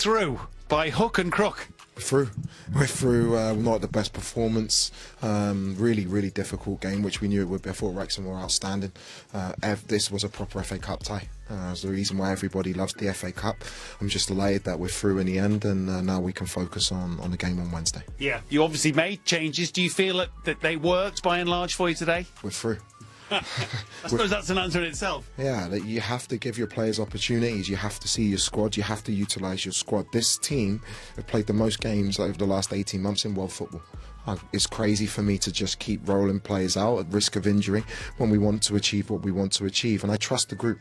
through by hook and crook. We're through. Not the best performance. Really difficult game, which we knew it would be. I thought Wrexham were outstanding. This was a proper FA Cup tie. It's the reason why everybody loves the FA Cup. I'm just delighted that we're through in the end, and now we can focus on the game on Wednesday. Yeah, you obviously made changes. Do you feel that they worked by and large for you today? We're through. I suppose that's an answer in itself. Yeah, that you have to give your players opportunities. You have to see your squad. You have to utilise your squad. This team have played the most games over the last 18 months in world football. It's crazy for me to just keep rolling players out at risk of injury when we want to achieve what we want to achieve. And I trust the group.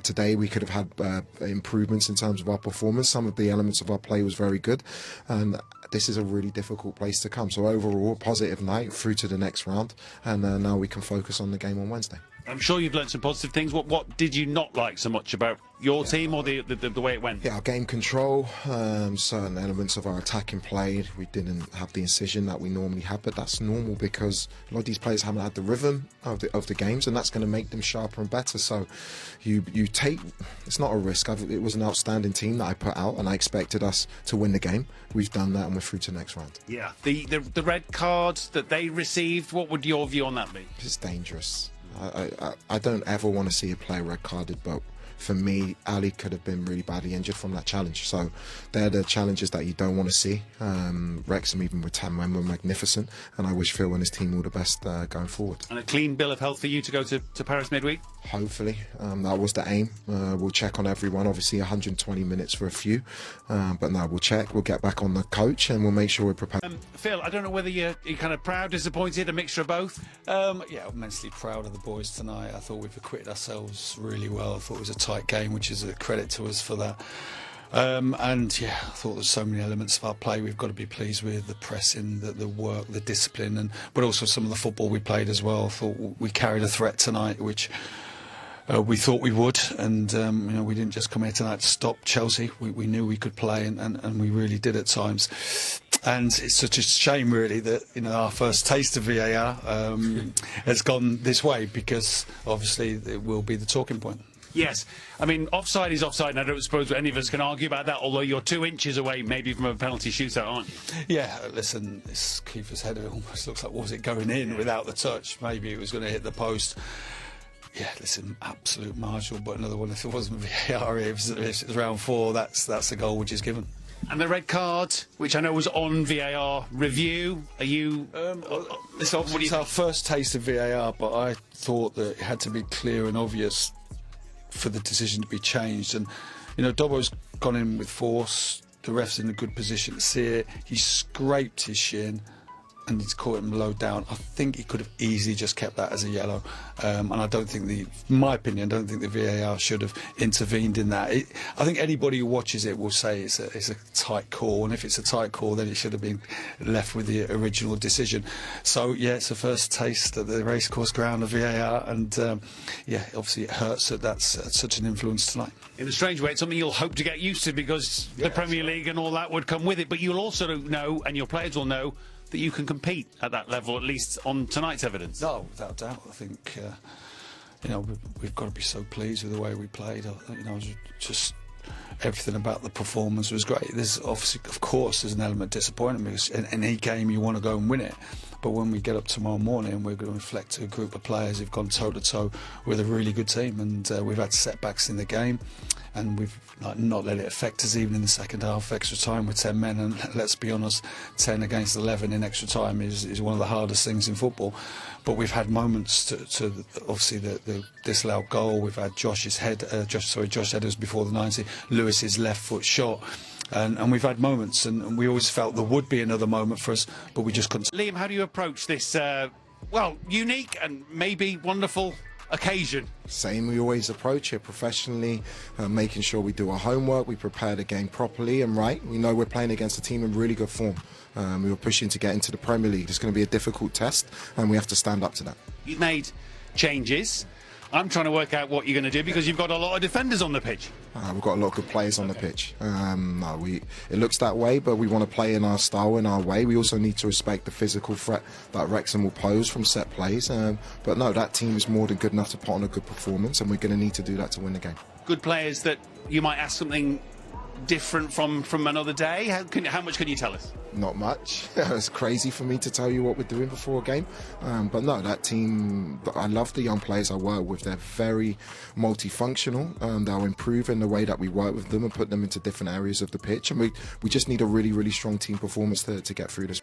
Today we could have had improvements in terms of our performance. Some of the elements of our play was very good. And this is a really difficult place to come. So overall, positive night through to the next round. And now we can focus on the game on Wednesday. I'm sure you've learned some positive things. What did you not like so much about your team or the way it went? Yeah, our game control, certain elements of our attacking play. We didn't have the incision that we normally have, but that's normal because a lot of these players haven't had the rhythm of the games, and that's going to make them sharper and better. So you take, it's not a risk. It was an outstanding team that I put out, and I expected us to win the game. We've done that, and we're through to the next round. Yeah. The red card that they received, what would your view on that be? It's dangerous. I don't ever want to see a player red carded, but for me, Ali could have been really badly injured from that challenge. So they're the challenges that you don't want to see. Wrexham, even with 10 men, were magnificent, and I wish Phil and his team all the best going forward. And a clean bill of health for you to go to Paris midweek? Hopefully. That was the aim. We'll check on everyone. Obviously 120 minutes for a few, but no, we'll check. We'll get back on the coach and we'll make sure we're prepared. Phil, I don't know whether you're kind of proud, disappointed, a mixture of both? Yeah, immensely proud of the boys tonight. I thought we've acquitted ourselves really well. I thought it was a tight game, which is a credit to us for that. And yeah, I thought there's so many elements of our play we've got to be pleased with: the pressing, the work, the discipline, but also some of the football we played as well. I thought we carried a threat tonight, which we thought we would, and we didn't just come here tonight to stop Chelsea. We knew we could play, and we really did at times. And it's such a shame, really, that our first taste of VAR has gone this way, because obviously it will be the talking point. Yes, I mean, offside is offside, and I don't suppose any of us can argue about that, although you're 2 inches away maybe from a penalty shootout, aren't you? Yeah, listen, this keeper's header almost looks like, was it going in without the touch? Maybe it was going to hit the post. Yeah, listen, absolute marginal, but another one, if it wasn't VAR, if it was round 4, that's a goal which is given. And the red card, which I know was on VAR review, are you... It's our first taste of VAR, but I thought that it had to be clear and obvious for the decision to be changed. And Dobbo's gone in with force. The ref's in a good position to see it. He scraped his shin and he's caught him low down. I think he could have easily just kept that as a yellow, and I don't think in my opinion, I don't think the VAR should have intervened in that. I think anybody who watches it will say it's a tight call, and if it's a tight call, then it should have been left with the original decision. So yeah, it's the first taste at the racecourse ground of VAR, and obviously it hurts that that's such an influence tonight. In a strange way, it's something you'll hope to get used to, because the Premier League and all that would come with it, but you'll also know, and your players will know, that you can compete at that level, at least on tonight's evidence. No, without doubt. I think we've got to be so pleased with the way we played. Just everything about the performance was great. There's obviously, of course, there's an element of disappointment, because in any game you want to go and win it. But when we get up tomorrow morning, we're going to reflect a group of players who've gone toe-to-toe with a really good team, and we've had setbacks in the game, and we've not let it affect us even in the second half. Extra time with 10 men, and let's be honest, 10 against 11 in extra time is one of the hardest things in football. But we've had moments to obviously the disallowed goal. We've had Josh Headers before the 90, Lewis's left foot shot. And we've had moments, and we always felt there would be another moment for us, but we just couldn't. Liam, how do you approach this, unique and maybe wonderful occasion? Same, we always approach it professionally, making sure we do our homework, we prepare the game properly and right. We know we're playing against a team in really good form. We were pushing to get into the Premier League. It's going to be a difficult test, and we have to stand up to that. You've made changes. I'm trying to work out what you're going to do, because you've got a lot of defenders on the pitch. We've got a lot of good players on the pitch. It looks that way, but we want to play in our style, in our way. We also need to respect the physical threat that Wrexham will pose from set plays. But no, that team is more than good enough to put on a good performance, and we're going to need to do that to win the game. Good players that you might ask something different from another day? How much can you tell us? Not much. It's crazy for me to tell you what we're doing before a game. But no, that team, I love the young players I work with. They're very multifunctional. They'll improve in the way that we work with them and put them into different areas of the pitch. And we just need a really, really strong team performance to get through this.